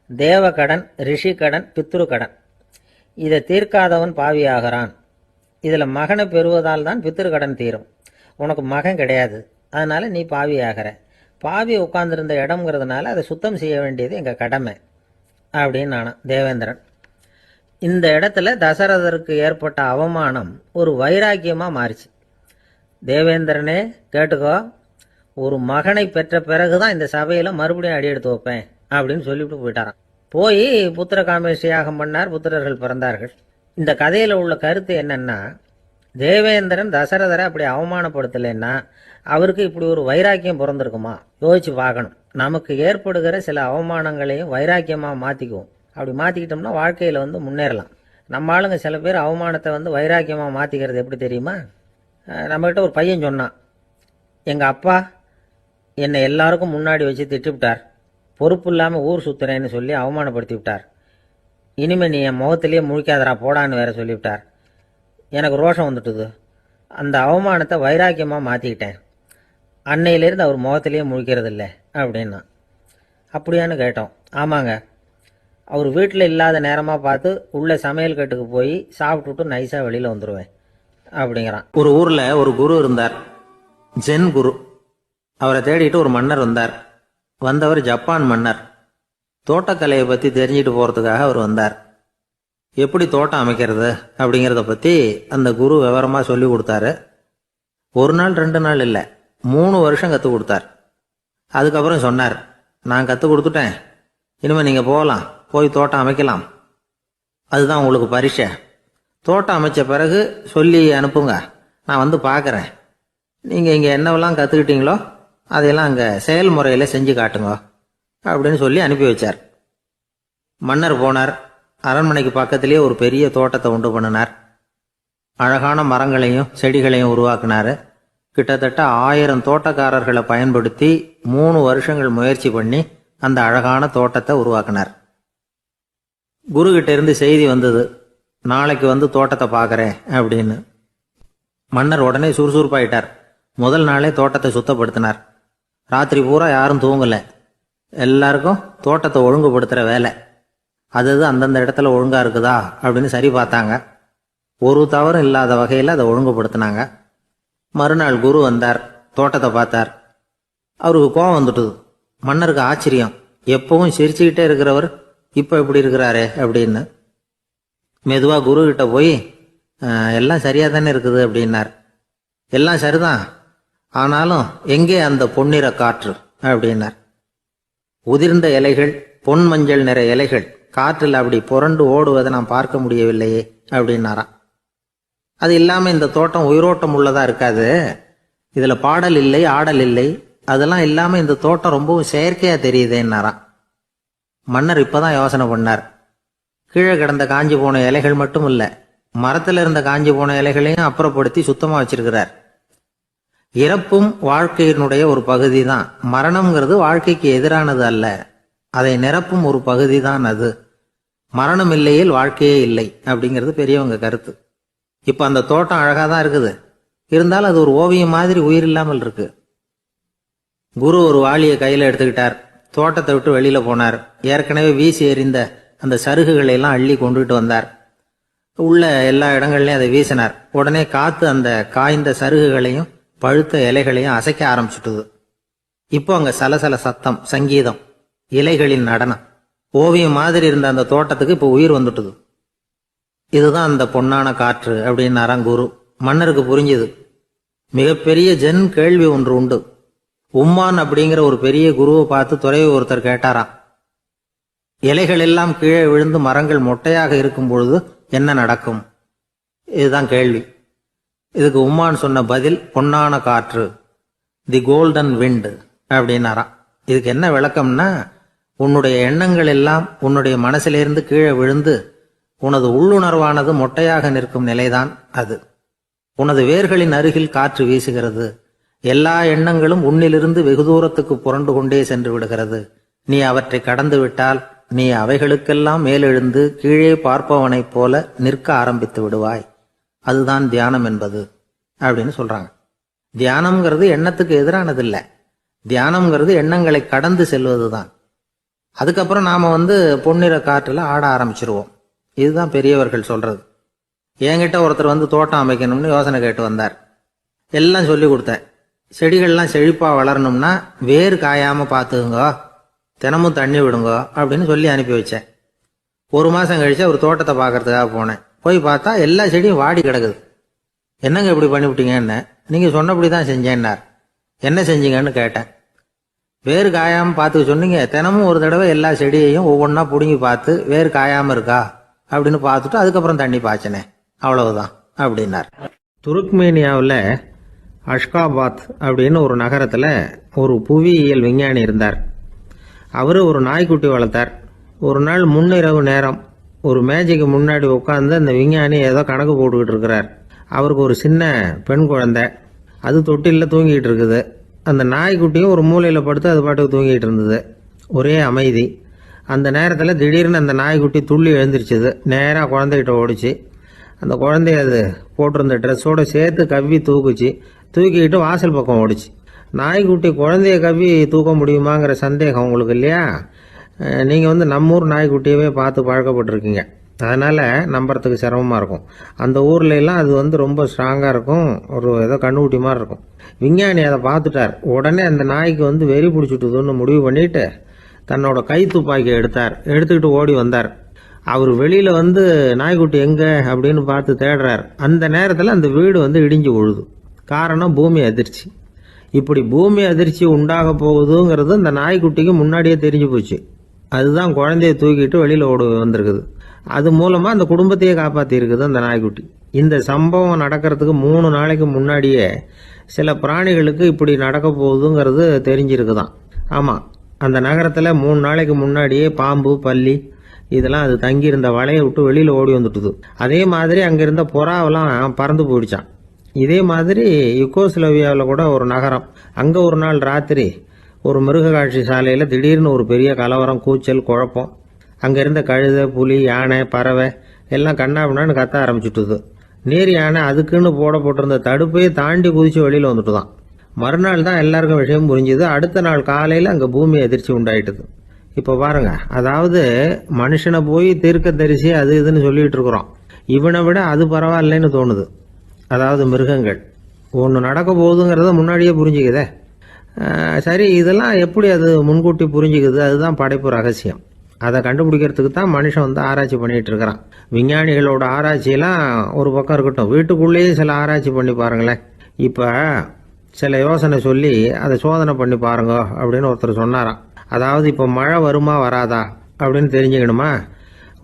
Speaker 3: தேவ கடன், ரிஷி கடன், பித்ரு கடன். இதை தீர்க்காதவன் பாவியாகிறான். இதில் மகனை பெறுவதால் தான் பித்ரு கடன் தீரும். உனக்கு மகன் கிடையாது, அதனால் நீ பாவியாகிற. பாவி உட்கார்ந்துருந்த இடம்ங்கிறதுனால அதை சுத்தம் செய்ய வேண்டியது எங்கள் கடமை அப்படின்னு நானாம் தேவேந்திரன். இந்த இடத்துல தசரதருக்கு ஏற்பட்ட அவமானம் ஒரு வைராக்கியமாக மாறிச்சு. தேவேந்திரனே கேட்டுக்கோ, ஒரு மகனை பெற்ற பிறகு தான் இந்த சபையில் மறுபடியும் அடி எடுத்து வைப்பேன் அப்படின்னு சொல்லிவிட்டு போயிட்டாராம். போய் புத்திர காமேஷ் யாகம் பண்ணார். புத்திரர்கள் பிறந்தார்கள். இந்த கதையில் உள்ள கருத்து என்னன்னா, தேவேந்திரன் தசரதரை அப்படி அவமானப்படுத்தலைன்னா அவருக்கு இப்படி ஒரு வைராக்கியம் பிறந்திருக்குமா? யோசிச்சு பார்க்கணும். நமக்கு ஏற்படுகிற சில அவமானங்களையும் வைராக்கியமாக மாற்றிக்குவோம். அப்படி மாற்றிக்கிட்டோம்னா வாழ்க்கையில் முன்னேறலாம். நம்ம ஆளுங்க சில பேர் அவமானத்தை வைராக்கியமாக மாற்றிக்கிறது எப்படி தெரியுமா? நம்மகிட்ட ஒரு பையன் சொன்னான், எங்கள் அப்பா என்னை எல்லாருக்கும் முன்னாடி வச்சு திட்டுவிட்டார். பொறுப்பு இல்லாமல் ஊர் சுற்றுறேன்னு சொல்லி அவமானப்படுத்தி விட்டார். இனிமேல் நீ என் முகத்திலேயே முழிக்காதரா போடான்னு வேற சொல்லிவிட்டார். எனக்கு ரோஷம் வந்துட்டுது. அந்த அவமானத்தை வைராக்கியமாக மாற்றிக்கிட்டேன். அன்னையிலேருந்து அவர் முகத்திலேயே முழிக்கிறது இல்லை அப்படின்னா. அப்படியான்னு கேட்டோம். ஆமாங்க, அவர் வீட்டில் இல்லாத நேரமாக பார்த்து உள்ள சமையல் கட்டுக்கு போய் சாப்பிட்டுட்டு நைஸாக வெளியில் வந்துடுவேன் அப்படிங்கிறான்.
Speaker 2: ஒரு ஊரில் ஒரு குரு இருந்தார், ஜென் குரு. அவரை தேடிட்டு ஒரு மன்னர் வந்தார். வந்தவர் ஜப்பான் மன்னர். தோட்டக்கலையை பற்றி தெரிஞ்சுட்டு போகிறதுக்காக அவர் வந்தார். எப்படி தோட்டம் அமைக்கிறது அப்படிங்கிறத பற்றி அந்த குரு விவரமாக சொல்லி கொடுத்தாரு. 1 நாள் 2 நாள் இல்லை, 3 வருஷம் கற்றுக் கொடுத்தார். அதுக்கப்புறம் சொன்னார், நான் கற்றுக் கொடுத்துட்டேன், இனிமேல் நீங்கள் போகலாம், போய் தோட்டம் அமைக்கலாம். அதுதான் உங்களுக்கு பரிசை. தோட்டம் அமைச்ச பிறகு சொல்லி அனுப்புங்க, நான் வந்து பார்க்குறேன். நீங்கள் இங்கே என்னவெல்லாம் கற்றுக்கிட்டீங்களோ அதையெல்லாம் அங்கே செயல்முறையில் செஞ்சு காட்டுங்க அப்படின்னு சொல்லி அனுப்பி வச்சார். மன்னர் போனார். அரண்மனைக்கு பக்கத்திலேயே ஒரு பெரிய தோட்டத்தை உண்டு பண்ணினார். அழகான மரங்களையும் செடிகளையும் உருவாக்கினார். கிட்டத்தட்ட 1000 தோட்டக்காரர்களை பயன்படுத்தி 3 வருஷங்கள் முயற்சி பண்ணி அந்த அழகான தோட்டத்தை உருவாக்கினார். குருகிட்ட இருந்து செய்தி வந்தது, நாளைக்கு வந்து தோட்டத்தை பார்க்குறேன் அப்படின்னு. மன்னர் உடனே சுறுசுறுப்பாயிட்டார். முதல் நாளே தோட்டத்தை சுத்தப்படுத்தினார். ராத்திரி பூரா யாரும் தூங்கலை. எல்லாருக்கும் தோட்டத்தை ஒழுங்குபடுத்துகிற வேலை. அது அந்தந்த இடத்துல ஒழுங்காக இருக்குதா அப்படின்னு சரி பார்த்தாங்க. ஒரு தவறும் இல்லாத வகையில் அதை ஒழுங்குபடுத்தினாங்க. மறுநாள் குரு வந்தார், தோட்டத்தை பார்த்தார். அவருக்கு கோபம் வந்துட்டுது. மன்னருக்கு ஆச்சரியம், எப்பவும் சிரிச்சுக்கிட்டே இருக்கிறவர் இப்போ இப்படி இருக்கிறாரே அப்படின்னு. மெதுவாக குரு கிட்ட போய் எல்லாம் சரியாக தானே இருக்குது அப்படின்னார். எல்லாம் சரிதான், ஆனாலும் எங்கே அந்த பொன்னிற காற்று அப்படின்னார். உதிர்ந்த இலைகள், பொன் மஞ்சள் நிற இலைகள் காற்றில் அப்படி புரண்டு ஓடுவதை நான் பார்க்க முடியவில்லையே அப்படின்னாராம். அது இல்லாமல் இந்த தோட்டம் உயிரோட்டம் உள்ளதாக இருக்காது. இதில் பாடல் இல்லை, ஆடல் இல்லை, அதெல்லாம் இல்லாமல் இந்த தோட்டம் ரொம்பவும் செயற்கையாக தெரியுதேன்னாராம். மன்னர் இப்போதான் யோசனை பண்ணார். கீழே கிடந்த காஞ்சி போன இலைகள் மட்டும் இல்லை, மரத்தில் இருந்த காஞ்சி போன இலைகளையும் அப்புறப்படுத்தி சுத்தமாக வச்சிருக்கிறார். இறப்பும் வாழ்க்கையினுடைய ஒரு பகுதி தான். மரணம்ங்கிறது வாழ்க்கைக்கு எதிரானது அல்ல, அதை நிரப்பும் ஒரு பகுதி தான் அது. மரணம் இல்லையில் வாழ்க்கையே இல்லை அப்படிங்கிறது பெரியவங்க கருத்து. இப்போ அந்த தோட்டம் அழகாக தான் இருக்குது, இருந்தாலும் அது ஒரு ஓவியம் மாதிரி உயிர் இல்லாமல் இருக்கு. குரு ஒரு வாளியை கையில் எடுத்துக்கிட்டார். தோட்டத்தை விட்டு வெளியில் போனார். ஏற்கனவே வீசி எறிந்த அந்த சருகுகளை எல்லாம் அள்ளி கொண்டுகிட்டு வந்தார்.
Speaker 3: உள்ள எல்லா இடங்கள்லையும் அதை வீசினார். உடனே காத்து அந்த காய்ந்த சருகுகளையும் பழுத்த இலைகளையும் அசைக்க ஆரம்பிச்சுட்டுது. இப்போ அங்க சலசல சத்தம், சங்கீதம், இலைகளின் நடனம், ஓவியம் மாதிரி இருந்த அந்த தோட்டத்துக்கு இப்போ உயிர் வந்துட்டுது. இதுதான் அந்த பொன்னான காற்று அப்படின்னாராம் குரு. மன்னருக்கு புரிஞ்சுது. மிகப்பெரிய ஜென் கேள்வி ஒன்று உண்டு. உம்மான் அப்படிங்கிற ஒரு பெரிய குருவை பார்த்து துறவி ஒருத்தர் கேட்டாராம், இலைகள் எல்லாம் கீழே விழுந்து மரங்கள் மொட்டையாக இருக்கும் பொழுது என்ன நடக்கும்? இதுதான் கேள்வி. இதுக்கு உம்மான் சொன்ன பதில் பொன்னான காற்று, தி கோல்டன் விண்ட் அப்படின்னாராம். இதுக்கு என்ன விளக்கம்னா, உன்னுடைய எண்ணங்கள் எல்லாம் உன்னுடைய மனசிலிருந்து கீழே விழுந்து உனது உள்ளுணர்வானது மொட்டையாக நிற்கும் நிலைதான் அது. உனது வேர்களின் அருகில் காற்று வீசுகிறது. எல்லா எண்ணங்களும் உன்னிலிருந்து வெகு தூரத்துக்கு புரண்டு கொண்டே சென்று விடுகிறது. நீ அவற்றை கடந்து விட்டால் நீ அவைகளுக்கெல்லாம் மேலெழுந்து கீழே பார்ப்பவனைப் போல நிற்க ஆரம்பித்து விடுவாய். அதுதான் தியானம் என்பது அப்படின்னு சொல்றாங்க. தியானம்ங்கிறது எண்ணத்துக்கு எதிரானதில்லை. தியானம்ங்கிறது எண்ணங்களை கடந்து செல்வதுதான். அதுக்கப்புறம் நாம பொன்னிற காற்றுல ஆட ஆரம்பிச்சிருவோம். இதுதான் பெரியவர்கள் சொல்றது. என்கிட்ட ஒருத்தர் தோட்டம் அமைக்கணும்னு யோசனை கேட்டு வந்தார். எல்லாம் சொல்லி கொடுத்தேன். செடிகள்லாம் செழிப்பா வளரணும்னா வேர் காயாம பார்த்துக்குங்க, தினமும் தண்ணி விடுங்க அப்படின்னு சொல்லி அனுப்பி வச்சேன். ஒரு மாசம் கழிச்சு ஒரு தோட்டத்தை பார்க்கறதுக்காக போனேன். போய் பார்த்தா எல்லா செடியும் வாடி கிடக்குது. என்னங்க இப்படி பண்ணிவிட்டீங்கன்னு. நீங்க சொன்னபடிதான் செஞ்சேன்னார். என்ன செஞ்சீங்கன்னு கேட்டேன். வேறு காயாம பார்த்துக்க சொன்னீங்க, தினமும் ஒரு தடவை எல்லா செடியையும் ஒவ்வொன்றா பிடுங்கி பார்த்து வேறு காயாம இருக்கா அப்படின்னு பார்த்துட்டு அதுக்கப்புறம் தண்ணி பாய்ச்சனே, அவ்வளவுதான் அப்படின்னார். துருக்மேனியாவில் அஷ்காபாத் அப்படின்னு ஒரு நகரத்தில் ஒரு புவியியல் விஞ்ஞானி இருந்தார். அவர் ஒரு நாய்க்குட்டி வளர்த்தார். ஒரு நாள் முன்னிரவு நேரம் ஒரு மேஜைக்கு முன்னாடி உட்காந்து அந்த விஞ்ஞானி ஏதோ கணக்கு போட்டுக்கிட்டு இருக்கிறார். அவருக்கு ஒரு சின்ன பெண் குழந்தை, அது தொட்டிலில் தூங்கிட்டு இருக்குது. அந்த நாய்க்குட்டியும் ஒரு மூலையில் படுத்து அது பாட்டுக்கு தூங்கிட்டு இருந்தது. ஒரே அமைதி. அந்த நேரத்தில் திடீர்னு அந்த நாய்க்குட்டி துள்ளி எழுந்திரிச்சது. நேராக குழந்தைகிட்ட ஓடிச்சு. அந்த குழந்தைய அது போட்டிருந்த ட்ரெஸ்ஸோடு சேர்த்து கவ்வி தூக்குச்சு. தூக்கிக்கிட்டு வாசல் பக்கம் ஓடிச்சு. நாய்க்குட்டி குழந்தைய கவ்வி தூக்க முடியுமாங்கிற சந்தேகம் உங்களுக்கு இல்லையா? நீங்கள் நம்ம ஊர் நாய்க்குட்டியவே பார்த்து பழக்கப்பட்டிருக்கீங்க. அதனால் நம்புறதுக்கு சிரமமாக இருக்கும். அந்த ஊர்ல எல்லாம் அது ரொம்ப ஸ்ட்ராங்காக இருக்கும். ஒரு ஏதோ கண்ணுக்குட்டி மாதிரி இருக்கும். விஞ்ஞானி அதை பார்த்துட்டார். உடனே அந்த நாய்க்கு வெறி பிடிச்சிட்டுதுன்னு முடிவு பண்ணிட்டு தன்னோட கை துப்பாக்கியை எடுத்துக்கிட்டு ஓடி வந்தார். அவர் வெளியில் நாய்க்குட்டி எங்கே அப்படின்னு பார்த்து தேடுறார். அந்த நேரத்தில் அந்த வீடு இடிஞ்சு விழுது. காரணம் பூமி அதிர்ச்சி. இப்படி பூமி அதிர்ச்சி உண்டாக போகுதுங்கிறது அந்த நாய்க்குட்டிக்கு முன்னாடியே தெரிஞ்சு போச்சு. அதுதான் குழந்தைய தூக்கிட்டு வெளியில் ஓடி வந்திருக்குது. அது மூலமாக அந்த குடும்பத்தையே காப்பாற்றி இருக்குது அந்த நாய்க்குட்டி. இந்த சம்பவம் நடக்கிறதுக்கு 3 நாளைக்கு முன்னாடியே சில பிராணிகளுக்கு இப்படி நடக்க போகுதுங்கிறது தெரிஞ்சிருக்குதான். ஆமாம், அந்த நகரத்தில் 3 நாளைக்கு முன்னாடியே பாம்பு, பல்லி இதெல்லாம் அது தங்கியிருந்த வலையை விட்டு வெளியில் ஓடி வந்துட்டுது. அதே மாதிரி அங்கிருந்த புறாவெல்லாம் பறந்து போயிடுச்சான். இதே மாதிரி யுகோஸ்லோவியாவில் கூட ஒரு நகரம், அங்கே ஒரு நாள் ராத்திரி ஒரு மிருக காட்சி சாலையில் திடீர்னு ஒரு பெரிய கலவரம், கூச்சல், குழப்பம். அங்கே இருந்த கழுதை, புலி, யானை, பறவை எல்லாம் கண்ணாபின்னான்னு கத்த ஆரம்பிச்சுட்டுது. நீர் யானை அதுக்குன்னு போடப்பட்டிருந்த தடுப்பையே தாண்டி குதிச்சு வெளியில் வந்துட்டு தான். மறுநாள் தான் எல்லாருக்கும் விஷயம் புரிஞ்சுது. அடுத்த நாள் காலையில் அங்கே பூமி அதிர்ச்சி உண்டாயிட்டுது. இப்போ பாருங்க, அதாவது மனுஷனை போய் தீர்க்க தரிசி அது இதுன்னு சொல்லிட்டு இருக்கிறோம். இவனை விட அது பரவாயில்லைன்னு தோணுது. அதாவது மிருகங்கள் ஒன்று நடக்க போகுதுங்கிறத முன்னாடியே புரிஞ்சுக்குதே. சரி, இதெல்லாம் எப்படி அது முன்கூட்டி புரிஞ்சுக்குது? அதுதான் படைப்பு ரகசியம். அதை கண்டுபிடிக்கிறதுக்கு தான் மனுஷன் ஆராய்ச்சி பண்ணிட்டு இருக்கிறான். விஞ்ஞானிகளோட ஆராய்ச்சியெல்லாம் ஒரு பக்கம் இருக்கட்டும், வீட்டுக்குள்ளேயே சில ஆராய்ச்சி பண்ணி பாருங்களேன். இப்போ சில யோசனை சொல்லி அதை சோதனை பண்ணி பாருங்க அப்படின்னு ஒருத்தர் சொன்னாராம். அதாவது இப்போ மழை வருமா வராதா அப்படின்னு தெரிஞ்சுக்கணுமா,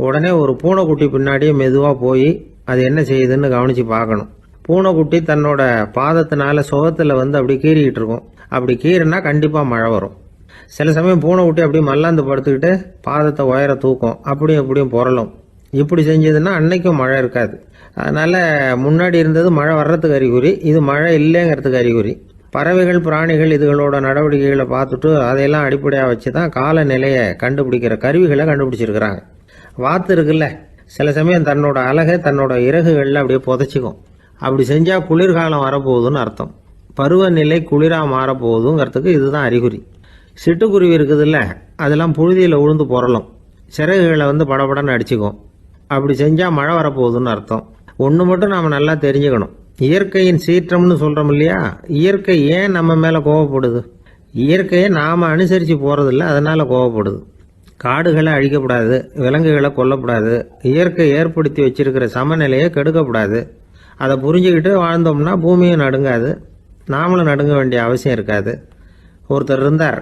Speaker 3: உடனே ஒரு பூனைக்குட்டி பின்னாடியே மெதுவாக போய் அது என்ன செய்யுதுன்னு கவனித்து பார்க்கணும். பூனைக்குட்டி தன்னோட பாதத்தினால சுகத்தில் அப்படி கீறிக்கிட்டு இருக்கும். அப்படி கீறினா கண்டிப்பாக மழை வரும். சில சமயம் பூனைக்குட்டி அப்படி மல்லாந்து படுத்துக்கிட்டு பாதத்தை உயர தூக்கும், அப்படியும் அப்படியும் புரளும். இப்படி செஞ்சதுன்னா அன்னைக்கும் மழை இருக்காது. அதனால முன்னாடி இருந்தது மழை வர்றதுக்கு அறிகுறி, இது மழை இல்லைங்கிறதுக்கு அறிகுறி. பறவைகள், பிராணிகள் இதுகளோட நடவடிக்கைகளை பார்த்துட்டு அதையெல்லாம் அடிப்படையாக வச்சு தான் காலநிலையை கண்டுபிடிக்கிற கருவிகளை கண்டுபிடிச்சிருக்கிறாங்க. வாத்து இருக்குல்ல, சில சமயம் தன்னோட அழகை தன்னோட இறகுகளில் அப்படியே புதைச்சிக்கும். அப்படி செஞ்சால் குளிர்காலம் வரப்போகுதுன்னு அர்த்தம். பருவநிலை குளிராக மாறப்போகுதுங்கிறதுக்கு இதுதான் அறிகுறி. சிட்டுக்குருவி இருக்குதுல்ல, அதெல்லாம் புழுதியில் உழுந்து புரளும். சிறகுகளை படபடன்னு அடிச்சுக்கும்.
Speaker 2: அப்படி செஞ்சால் மழை வரப்போகுதுன்னு அர்த்தம். ஒன்று மட்டும் நாம் நல்லா தெரிஞ்சுக்கணும். இயற்கையின் சீற்றம்னு சொல்கிறோம் இல்லையா, இயற்கை ஏன் நம்ம மேலே கோவப்படுது? இயற்கையை நாம் அனுசரித்து போகிறதில்ல, அதனால் கோவப்படுது. காடுகளை அழிக்கப்படாது, விலங்குகளை கொல்லக்கூடாது, இயற்கை ஏற்படுத்தி வச்சிருக்கிற சமநிலையை கெடுக்கக்கூடாது. அதை புரிஞ்சுக்கிட்டு வாழ்ந்தோம்னா பூமியும் நடுங்காது, நாமளும் நடுங்க வேண்டிய அவசியம் இருக்காது. ஒருத்தர் இருந்தார்,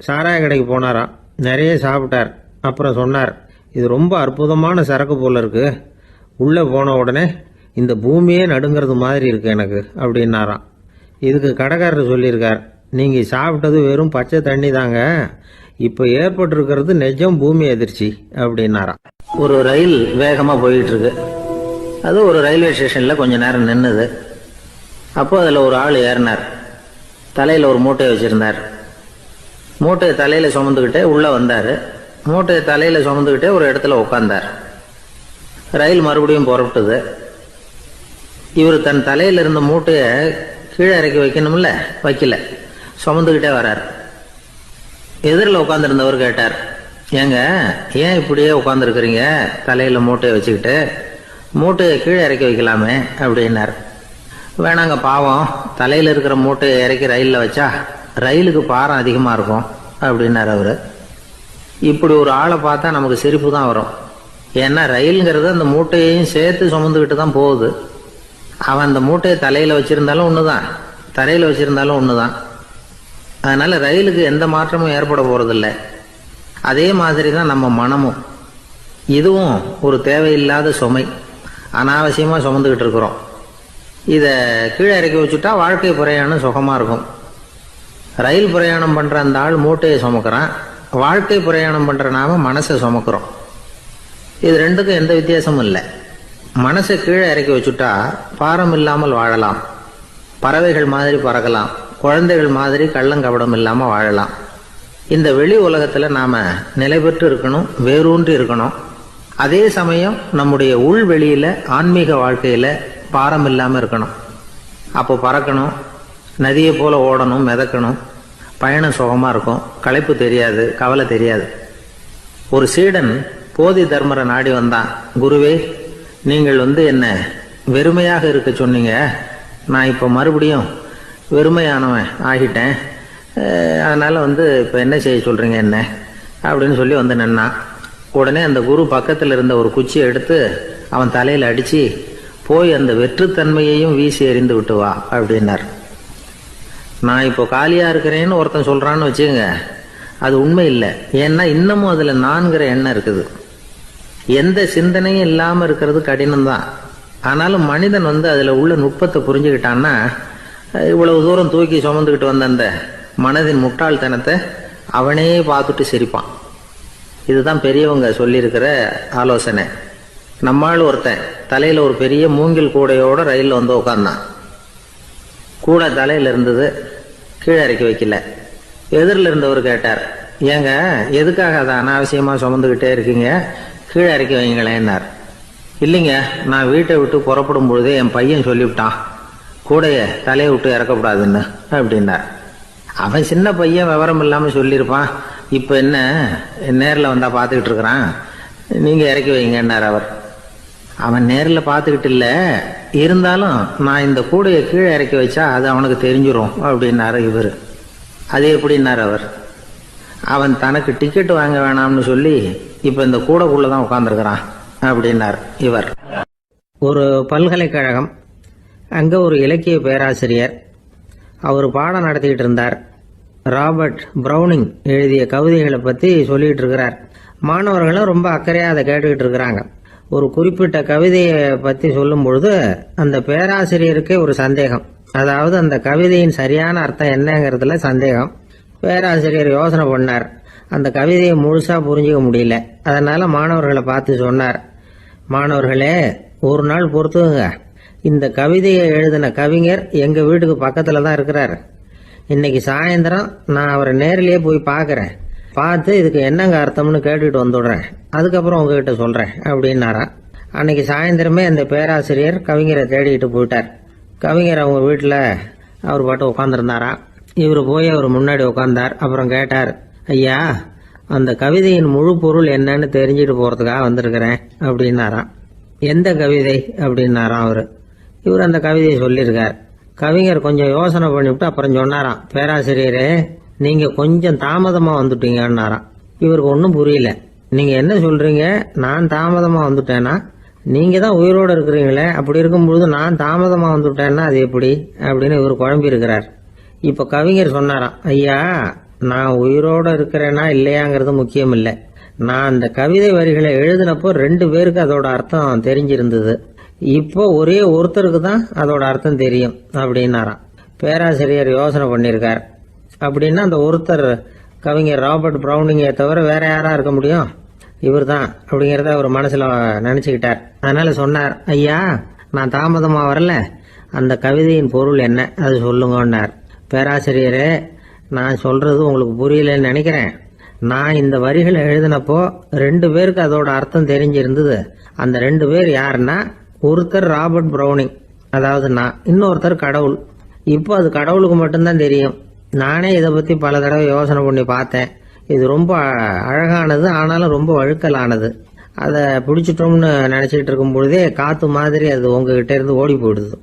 Speaker 2: சாராய கடைக்கு போனாராம், நிறைய சாப்பிட்டார். அப்புறம் சொன்னார், இது ரொம்ப அற்புதமான சரக்கு போல இருக்கு, உள்ளே போன உடனே இந்த பூமியே நடுங்கிறது மாதிரி இருக்கு எனக்கு அப்படின்னாராம். இதுக்கு கடைக்காரர் சொல்லியிருக்கார், நீங்கள் சாப்பிட்டது வெறும் பச்சை தண்ணி தாங்க, இப்போ ஏற்பட்டிருக்கிறது நிஜம் பூமி அதிர்ச்சி அப்படின்னாராம்.
Speaker 3: ஒரு ரயில் வேகமாக போயிட்டு இருக்கு. அது ஒரு ரயில்வே ஸ்டேஷனில் கொஞ்ச நேரம் நின்றுது. அப்போ அதில் ஒரு ஆள் ஏறினார். தலையில் ஒரு மூட்டையை வச்சுருந்தார். மூட்டையை தலையில் சுமந்துக்கிட்டே உள்ளே வந்தார். மூட்டையை தலையில் சுமந்துக்கிட்டே ஒரு இடத்துல உட்காந்தார். ரயில் மறுபடியும் புறப்பட்டது. இவர் தன் தலையில் இருந்த மூட்டையை கீழே இறக்கி வைக்கணும்ல, வைக்கல, சுமந்துக்கிட்டே வர்றார். எதிரில் உட்காந்துருந்தவர் கேட்டார், ஏங்க ஏன் இப்படியே உட்காந்துருக்குறீங்க தலையில் மூட்டையை வச்சுக்கிட்டு, மூட்டையை கீழே இறக்கி வைக்கலாமே அப்படின்னார். வேணாங்க, பாவம், தலையில் இருக்கிற மூட்டையை இறக்கி ரயிலில் வச்சா ரயிலுக்கு பாரம் அதிகமாக இருக்கும் அப்படின்னார் அவர். இப்படி ஒரு ஆளை பார்த்தா நமக்கு சிரிப்பு தான் வரும். ஏன்னா ரயிலுங்கிறது அந்த மூட்டையையும் சேர்த்து சுமந்துக்கிட்டு தான் போகுது. அவன் அந்த மூட்டையை தலையில் வச்சுருந்தாலும் ஒன்று தான், தரையில் வச்சுருந்தாலும் ஒன்று தான். அதனால் ரயிலுக்கு எந்த மாற்றமும் ஏற்பட போகிறதில்ல. அதே மாதிரி தான் நம்ம மனமும். இதுவும் ஒரு தேவையில்லாத சுமை, அனாவசியமாக சுமந்துக்கிட்டு இருக்கிறோம். இதை கீழே இறக்கி வச்சுட்டா வாழ்க்கை பிரயாணம் சுகமாக இருக்கும். ரயில் பிரயாணம் பண்ணுற அந்த ஆள் மூட்டையை சுமக்கிறான், வாழ்க்கை பிரயாணம் பண்ணுற நாம மனசை சுமக்கிறோம். இது ரெண்டுக்கும் எந்த வித்தியாசமும் இல்லை. மனசை கீழே இறக்கி வச்சுட்டா பாரம் இல்லாமல் வாழலாம், பறவைகள் மாதிரி பறக்கலாம், குழந்தைகள் மாதிரி கள்ளங்கபடம் இல்லாமல் வாழலாம். இந்த வெளி உலகத்தில் நாம் நிலை பெற்று இருக்கணும், வேரூன்றி இருக்கணும். அதே சமயம் நம்முடைய உள்வெளியில் ஆன்மீக வாழ்க்கையில் பாரம் இல்லாமல் இருக்கணும். அப்போ பறக்கணும், நதியை போல் ஓடணும், மிதக்கணும். பயணம் சுகமாக இருக்கும், களைப்பு தெரியாது, கவலை தெரியாது. ஒரு சீடன் போதி தர்மரை நாடி வந்தான். குருவே, நீங்கள் என்ன வெறுமையாக இருக்க சொன்னீங்க, நான் இப்போ மறுபடியும் வெறுமையானவன் ஆகிட்டேன், அதனால் இப்போ என்ன செய்ய சொல்கிறீங்க என்ன அப்படின்னு சொல்லி நின்னான். உடனே அந்த குரு பக்கத்தில் இருந்த ஒரு குச்சியை எடுத்து அவன் தலையில் அடித்து, போய் அந்த வெற்றுத்தன்மையையும் வீசி எறிந்து விட்டு வா அப்படின்னார். நான் இப்போ காலியாக இருக்கிறேன்னு ஒருத்தன் சொல்கிறான்னு வச்சுக்கோங்க, அது உண்மை இல்லை. ஏன்னா இன்னமும் அதில் நான்கிற எண்ணம் இருக்குது. எந்த சிந்தனையும் இல்லாமல் இருக்கிறது கடினம்தான். ஆனாலும் மனிதன் அதில் உள்ள நுட்பத்தை புரிஞ்சுக்கிட்டான்னா இவ்வளவு தூரம் தூக்கி சுமந்துக்கிட்டு வந்த அந்த மனதின் முட்டாள்தனத்தை அவனே பார்த்துட்டு சிரிப்பான். இதுதான் பெரியவங்க சொல்லியிருக்கிற ஆலோசனை. நம்மால் ஒருத்தன் தலையில் ஒரு பெரிய மூங்கில் கூடையோட ரயிலில் உட்கார்ந்தான். கூடை தலையில் இருந்தது, கீழே இறக்கி வைக்கல. எதிரில் இருந்தவர் கேட்டார், ஏங்க எதுக்காக அதை அனாவசியமாக சுமந்துக்கிட்டே இருக்கீங்க, கீழே இறக்கி வைங்களேன்னார். இல்லைங்க, நான் வீட்டை விட்டு புறப்படும் பொழுதே என் பையன் சொல்லிவிட்டான், கூடையை தலையை விட்டு இறக்கக்கூடாதுன்னு அப்படின்னார். அவன் சின்ன பையன், விவரம் இல்லாமல் சொல்லியிருப்பான். இப்போ என்ன நேரில் வந்தால் பார்த்துக்கிட்டு இருக்கிறான், நீங்கள் இறக்கி வைங்கன்னார் அவர். அவன் நேரில் பார்த்துக்கிட்டு இல்லை, இருந்தாலும் நான் இந்த கூடையை கீழே இறக்கி வச்சா அது அவனுக்கு தெரிஞ்சிடும் அப்படின்னாரு இவர். அது எப்படின்னார் அவர். அவன் தனக்கு டிக்கெட் வாங்க வேணாம்னு சொல்லி இப்போ இந்த கூடைக்குள்ளே தான் உட்காந்துருக்கிறான் அப்படின்னார் இவர். ஒரு பல்கலைக்கழகம், அங்கே ஒரு இலக்கிய பேராசிரியர், அவர் பாடம் நடத்திக்கிட்டு இருந்தார். ராபர்ட் ப்ரௌனிங் எழுதிய கவிதைகளை பற்றி சொல்லிகிட்டு இருக்கிறார். மாணவர்களும் ரொம்ப அக்கறையாக அதை கேட்டுக்கிட்டு இருக்கிறாங்க. ஒரு குறிப்பிட்ட கவிதையை பற்றி சொல்லும் பொழுது அந்த பேராசிரியருக்கே ஒரு சந்தேகம். அதாவது அந்த கவிதையின் சரியான அர்த்தம் என்னங்கிறதுல சந்தேகம். பேராசிரியர் யோசனை பண்ணார். அந்த கவிதையை முழுசாக புரிஞ்சிக்க முடியல. அதனால் மாணவர்களை பார்த்து சொன்னார், மாணவர்களே, ஒரு நாள் பொறுத்துங்க, இந்த கவிதையை எழுதின கவிஞர் எங்கள் வீட்டுக்கு பக்கத்தில் தான் இருக்கிறார். இன்னைக்கு சாயந்தரம் நான் அவரை நேரிலேயே போய் பார்க்குறேன், பார்த்து இதுக்கு என்னங்க அர்த்தம்னு கேட்டுக்கிட்டு வந்துடுறேன், அதுக்கப்புறம் உங்ககிட்ட சொல்கிறேன் அப்படின்னாராம். அன்னைக்கு சாயந்தரமே அந்த பேராசிரியர் கவிஞரை தேடிக்கிட்டு போயிட்டார். கவிஞர் அவங்க வீட்டில் அவர் பாட்டு உட்காந்துருந்தாராம். இவர் போய் அவர் முன்னாடி உட்காந்தார். அப்புறம் கேட்டார், ஐயா,
Speaker 2: அந்த கவிதையின் முழு பொருள் என்னன்னு தெரிஞ்சுட்டு போறதுக்காக வந்திருக்கிறேன் அப்படின்னாராம். எந்த கவிதை அப்படின்னாராம் அவரு. இவர் அந்த கவிதையை சொல்லியிருக்கார். கவிஞர் கொஞ்சம் யோசனை பண்ணிவிட்டு அப்புறம் சொன்னாராம், பேராசிரியரே நீங்க கொஞ்சம் தாமதமா வந்துட்டீங்கன்னாராம். இவருக்கு ஒன்றும் புரியல. நீங்க என்ன சொல்றீங்க, நான் தாமதமா வந்துட்டேன்னா? நீங்க தான் உயிரோடு இருக்கிறீங்களே, அப்படி இருக்கும்பொழுது நான் தாமதமா வந்துட்டேன்னா அது எப்படி அப்படின்னு இவர் குழம்பி இருக்கிறார். இப்ப கவிஞர் சொன்னாராம், ஐயா நான் உயிரோடு இருக்கிறேன்னா இல்லையாங்கிறது முக்கியம் இல்லை. நான் அந்த கவிதை வரிகளை எழுதினப்போ 2 பேருக்கு அதோட அர்த்தம் தெரிஞ்சிருந்தது. இப்போ ஒரே ஒருத்தருக்கு தான் அதோட அர்த்தம் தெரியும் அப்படின்னாராம். பேராசிரியர் யோசனை பண்ணியிருக்கார். அப்படின்னா அந்த ஒருத்தர் கவிஞர் ராபர்ட் ப்ரௌனிங்கை தவிர வேற யாரா இருக்க முடியும்? இவர் தான் அப்படிங்கிறத அவர் மனசுல நினைச்சுக்கிட்டார். அதனால சொன்னார், ஐயா நான் தாமதமா வரல, அந்த கவிதையின் பொருள் என்ன அது சொல்லுங்கன்னார். பேராசிரியரே நான் சொல்றது உங்களுக்கு புரியலன்னு நினைக்கிறேன். நான் இந்த வரிகளை எழுதினப்போ 2 பேருக்கு அதோட அர்த்தம் தெரிஞ்சிருந்தது. அந்த 2 பேர் யாருன்னா, ஒருத்தர் ராபர்ட் ப்ரௌனிங், அதாவது நான், இன்னொருத்தர் கடவுள். இப்போ அது கடவுளுக்கு மட்டும்தான் தெரியும். நானே இதை பத்தி பல தடவை யோசனை பண்ணி பார்த்தேன். இது ரொம்ப அழகானது, ஆனாலும் ரொம்ப வழுக்கலானது. அதை பிடிச்சிட்டோம்னு நினைச்சிட்டு இருக்கும் பொழுதே காத்து மாதிரி அது உங்ககிட்ட இருந்து ஓடி போயிடுது.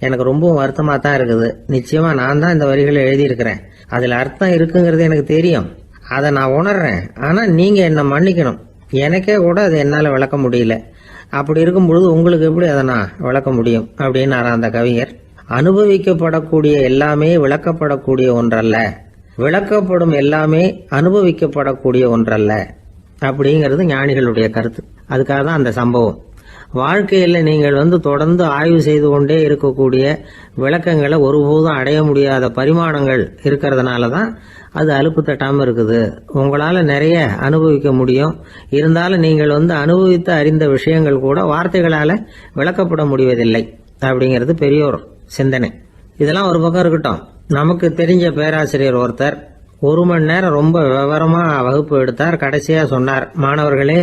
Speaker 2: எனக்கு ரொம்பவும் வருத்தமா தான் இருக்குது. நிச்சயமா நான் தான் இந்த வரிகளை எழுதியிருக்கிறேன். அதுல அர்த்தம் இருக்குங்கிறது எனக்கு தெரியும், அதை நான் உணர்றேன். ஆனா நீங்க என்ன மன்னிக்கணும், எனக்கே கூட அதை என்னால விளக்க முடியல. அப்படி இருக்கும் பொழுது உங்களுக்கு எப்படி அதை நான் விளக்க முடியும் அப்படின்னு அந்த கவிஞர். அனுபவிக்கப்படக்கூடிய எல்லாமே விளக்கப்படக்கூடிய ஒன்றல்ல, விளக்கப்படும் எல்லாமே அனுபவிக்கப்படக்கூடிய ஒன்றல்ல அப்படிங்கிறது ஞானிகளுடைய கருத்து. அதுக்காக தான் அந்த சம்பவம். வாழ்க்கையில் நீங்கள் தொடர்ந்து ஆய்வு செய்து கொண்டே இருக்கக்கூடிய விளக்கங்களை ஒருபோதும் அடைய முடியாத பரிமாணங்கள் இருக்கிறதுனால தான் அது அலுப்பு தட்டாமல் இருக்குது. உங்களால் நிறைய அனுபவிக்க முடியும், இருந்தாலும் நீங்கள் அனுபவித்து அறிந்த விஷயங்கள் கூட வார்த்தைகளால் விளக்கப்பட முடிவதில்லை அப்படிங்கிறது பெரியோர் சிந்தனை. இதெல்லாம் ஒரு பக்கம் இருக்கட்டும். நமக்கு தெரிஞ்ச பேராசிரியர் ஒருத்தர் 1 மணி நேரம் ரொம்ப விவரமா வகுப்பு எடுத்தார். கடைசியா சொன்னார், மாணவர்களே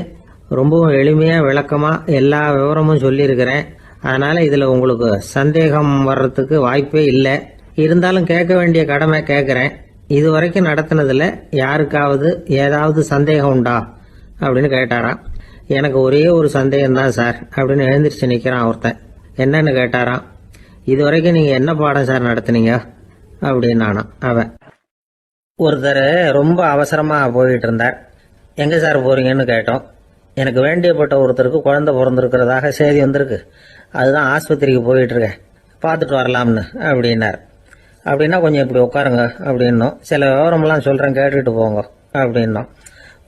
Speaker 2: ரொம்பவும் எளிமையா விளக்கமா எல்லா விவரமும் சொல்லியிருக்கிறேன். அதனால இதுல உங்களுக்கு சந்தேகம் வர்றதுக்கு வாய்ப்பே இல்லை. இருந்தாலும் கேட்க வேண்டிய கடமை கேட்கிறேன். இது வரைக்கும் நடத்தினதுல யாருக்காவது ஏதாவது சந்தேகம் உண்டா அப்படின்னு கேட்டாராம். எனக்கு ஒரே ஒரு சந்தேகம் தான் சார் அப்படின்னு எழுந்திரிச்சு நிக்கிறான் ஒருத்தன். என்னன்னு கேட்டாராம். இது வரைக்கும் நீங்க என்ன பாடம் சார் நடத்துனீங்க அப்படின்னானா அவன்.
Speaker 3: ஒருத்தர் ரொம்ப அவசரமா போயிட்டு இருந்தார். எங்க சார் போறீங்கன்னு கேட்டோம். எனக்கு வேண்டியப்பட்ட ஒருத்தருக்கு குழந்தை பிறந்திருக்கிறதாக செய்தி வந்திருக்கு, அதுதான் ஆஸ்பத்திரிக்கு போயிட்டு இருக்கேன், பார்த்துட்டு வரலாம்னு அப்படின்னார். அப்படின்னா கொஞ்சம் இப்படி உட்காருங்க அப்படின்னோம். சில விவரமெல்லாம் சொல்றேன் கேட்டுட்டு போங்க அப்படின்னோம்.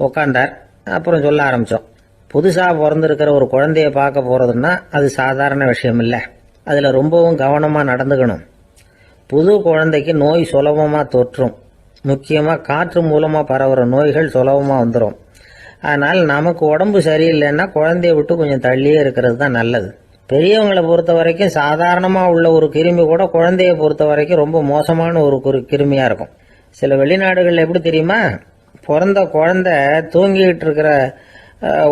Speaker 3: உட்காந்தார். அப்புறம் சொல்ல ஆரம்பிச்சோம். புதுசா பிறந்திருக்கிற ஒரு குழந்தைய பார்க்க போறதுன்னா அது சாதாரண விஷயம் இல்லை. அதுல ரொம்பவும் கவனமா நடந்துக்கணும். புது குழந்தைக்கு நோய் சுலபமா தொற்றும். முக்கியமா காற்று மூலமா பரவுற நோய்கள் சுலபமா வந்துடும். அதனால் நமக்கு உடம்பு சரியில்லைன்னா குழந்தைய விட்டு கொஞ்சம் தள்ளியே இருக்கிறது தான் நல்லது. பெரியவங்களை பொறுத்த வரைக்கும் சாதாரணமா உள்ள ஒரு கிருமி கூட குழந்தைய பொறுத்த வரைக்கும் ரொம்ப மோசமான ஒரு கிருமியா இருக்கும். சில வெளிநாடுகள்ல எப்படி தெரியுமா, பிறந்த குழந்தை தூங்கிட்டு இருக்கிற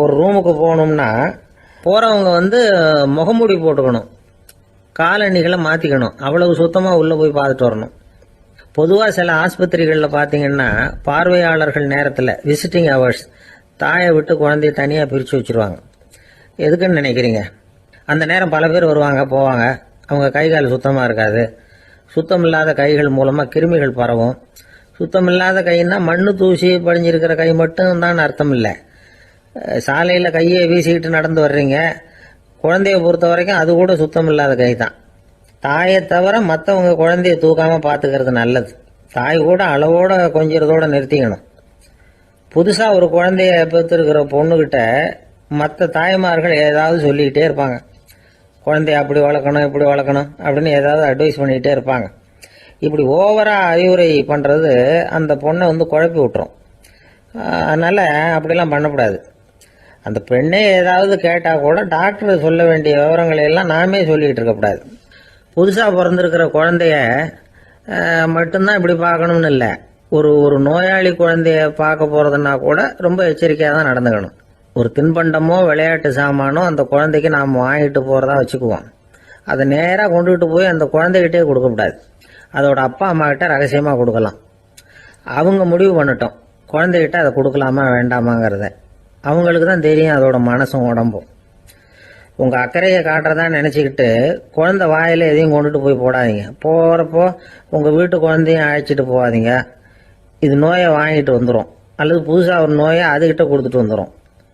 Speaker 3: ஒரு ரூமுக்கு போகணும்னா போறவங்க முகமூடி போட்டுக்கணும், காலணிகளை மாத்திக்கணும், அவ்வளவு சுத்தமா உள்ள போய் பார்த்துட்டு வரணும். பொதுவா சில ஆஸ்பத்திரிகளில் பார்த்தீங்கன்னா பார்வையாளர்கள் நேரத்தில் விசிட்டிங் ஹவர்ஸ் தாயை விட்டு குழந்தைய தனியாக பிரித்து வச்சிருவாங்க. எதுக்குன்னு நினைக்கிறீங்க? அந்த நேரம் பல பேர் வருவாங்க போவாங்க, அவங்க கை கால் சுத்தமாக இருக்காது. சுத்தமில்லாத கைகள் மூலமாக கிருமிகள் பரவும். சுத்தமில்லாத கைன்னா மண்ணு தூசி படிஞ்சிருக்கிற கை மட்டும் தான் அர்த்தம் இல்லை. சாலையில் கையை வீசிக்கிட்டு நடந்து வர்றீங்க, குழந்தைய பொறுத்த வரைக்கும் அது கூட சுத்தம் இல்லாத கை தான். தாயை தவிர மற்றவங்க குழந்தைய தூக்காம பார்த்துக்கிறது நல்லது. தாய் கூட அளவோட கொஞ்சிறதோட நிறுத்திக்கணும். புதுசா ஒரு குழந்தைய பெற்றிருக்கிற பொண்ணுகிட்ட மற்ற தாய்மார்கள் ஏதாவது சொல்லிக்கிட்டே இருப்பாங்க. குழந்தைய அப்படி வளர்க்கணும் இப்படி வளர்க்கணும் அப்படின்னு ஏதாவது அட்வைஸ் பண்ணிக்கிட்டே இருப்பாங்க. இப்படி ஓவரா அறிவுரை பண்றது அந்த பொண்ணை குழப்பி விட்டுரும். அதனால அப்படிலாம் பண்ணக்கூடாது. அந்த பெண்ணே ஏதாவது கேட்டா கூட டாக்டர் சொல்ல வேண்டிய விவரங்களை எல்லாம் நாமே சொல்லிக்கிட்டு இருக்கக்கூடாது. புதுசா பிறந்திருக்கிற குழந்தைய மட்டும்தான் இப்படி பார்க்கணும்னு இல்லை. ஒரு நோயாளி குழந்தைய பார்க்க போறதுன்னா கூட ரொம்ப எச்சரிக்கையாக தான் நடந்துக்கணும். ஒரு தின்பண்டமோ விளையாட்டு சாமானோ அந்த குழந்தைக்கு நாம் வாங்கிட்டு போறதா வச்சுக்குவோம். அதை நேராக கொண்டுகிட்டு போய் அந்த குழந்தைகிட்டே கொடுக்கக்கூடாது. அதோட அப்பா அம்மா கிட்ட ரகசியமாக கொடுக்கலாம். அவங்க முடிவு பண்ணட்டும். குழந்தைகிட்ட அதை கொடுக்கலாமா வேண்டாமாங்கிறத. அவங்களுக்கு தான் தெரியும் அதோட மனசும் உடம்பும். உங்கள் அக்கறையை காட்டுறதா நினச்சிக்கிட்டு குழந்தை வாயில் எதையும் கொண்டுட்டு போய் போடாதீங்க. போகிறப்போ உங்கள் வீட்டு குழந்தையும் அழைச்சிட்டு போகாதீங்க. இது நோயை வாங்கிட்டு வந்துடும், அல்லது புதுசாக ஒரு நோயை அதுகிட்ட கொடுத்துட்டு வந்துடும்.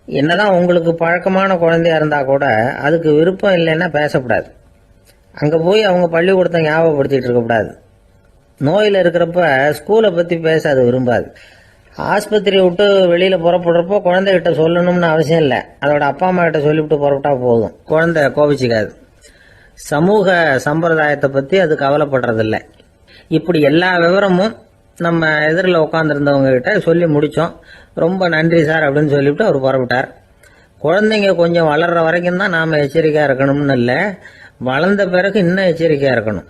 Speaker 3: என்னதான் உங்களுக்கு பழக்கமான குழந்தையா இருந்தால் கூட அதுக்கு விருப்பம் இல்லைன்னா பேசக்கூடாது. அங்கே போய் அவங்க பள்ளிக்கூடத்தை ஞாபகப்படுத்திட்டு இருக்கக்கூடாது. நோயில் இருக்கிறப்ப ஸ்கூலை பற்றி பேச அது விரும்பாது. ஆஸ்பத்திரியை விட்டு வெளியில் புறப்படுறப்போ குழந்தைகிட்ட சொல்லணும்னு அவசியம் இல்லை. அதோட அப்பா அம்மா கிட்ட சொல்லிவிட்டு புறப்பட்டா போதும், குழந்தை கோபிச்சிக்காது. சமூக சம்பிரதாயத்தை பற்றி அது கவலைப்படுறதில்ல. இப்படி எல்லா விவரமும் நம்ம எதிரில் உட்காந்துருந்தவங்க கிட்ட சொல்லி முடித்தோம். ரொம்ப நன்றி சார் அப்படின்னு சொல்லிவிட்டு அவர் புறப்பட்டார். குழந்தைங்க கொஞ்சம் வளர்கிற வரைக்கும் தான் நாம் எச்சரிக்கையாக இருக்கணும்னு இல்லை, வளர்ந்த பிறகு இன்னும் எச்சரிக்கையாக இருக்கணும்.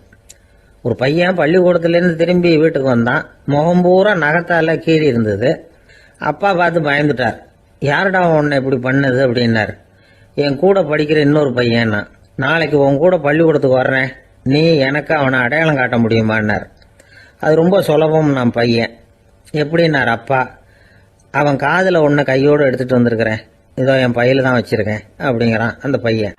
Speaker 3: ஒரு பையன் பள்ளிக்கூடத்துலேருந்து திரும்பி வீட்டுக்கு வந்தான். முகம் பூரா நகத்தால் கீறி இருந்தது. அப்பா பார்த்து பயந்துட்டார். யாருடா உன்னை இப்படி பண்ணது அப்படின்னார். என் கூட படிக்கிற இன்னொரு பையன்னா. நாளைக்கு உன் கூட பள்ளிக்கூடத்துக்கு வர்றேன், நீ எனக்கு அவனை அடையாளம் காட்ட முடியுமான்னார். அது ரொம்ப சுலபம் நான் பையன். எப்படின்னார் அப்பா. அவன் காதில் ஒன்று கையோடு எடுத்துகிட்டு வந்திருக்கிறேன், இதோ என் பையில தான் வச்சுருக்கேன் அப்படிங்கிறான் அந்த பையன்.